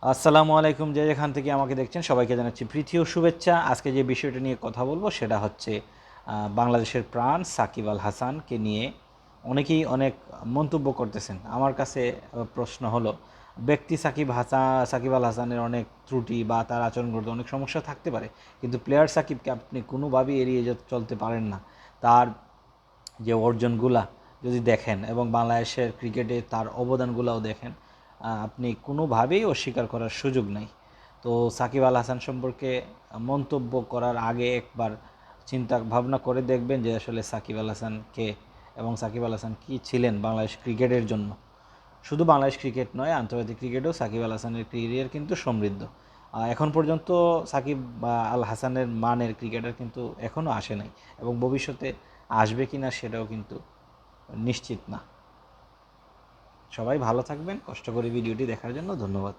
আসসালামু আলাইকুম, যে যেখান থেকে আমাকে দেখছেন সবাইকে জানাচ্ছি প্রীতি ও শুভেচ্ছা। আজকে যে বিষয়টা নিয়ে কথা বলবো সেটা হচ্ছে বাংলাদেশের প্রাণ সাকিব আল হাসানকে নিয়ে অনেকেই অনেক মন্তব্য করতেছেন। আমার কাছে প্রশ্ন হলো, ব্যক্তি সাকিব আল হাসানের অনেক ত্রুটি বা তার আচরণগত অনেক সমস্যা থাকতে পারে, কিন্তু প্লেয়ার সাকিবকে আপনি কোনোভাবেই এড়িয়ে চলতে পারেন না। তার যে অর্জনগুলা যদি দেখেন এবং বাংলাদেশের ক্রিকেটে তার অবদানগুলোও দেখেন, আপনি কোনোভাবেই অস্বীকার করার সুযোগ নাই। তো সাকিব আল হাসান সম্পর্কে মন্তব্য করার আগে একবার চিন্তা ভাবনা করে দেখবেন যে আসলে সাকিব আল হাসান কে এবং সাকিব আল হাসান কী ছিলেন বাংলাদেশ ক্রিকেটের জন্য। শুধু বাংলাদেশ ক্রিকেট নয়, আন্তর্জাতিক ক্রিকেটেও সাকিব আল হাসানের ক্যারিয়ার কিন্তু সমৃদ্ধ। এখন পর্যন্ত সাকিব আল হাসানের মানের ক্রিকেটার কিন্তু এখনও আসে নাই, এবং ভবিষ্যতে আসবে কি না সেটাও কিন্তু নিশ্চিত না। সবাই ভালো থাকবেন। কষ্ট করে ভিডিওটি দেখার জন্য ধন্যবাদ।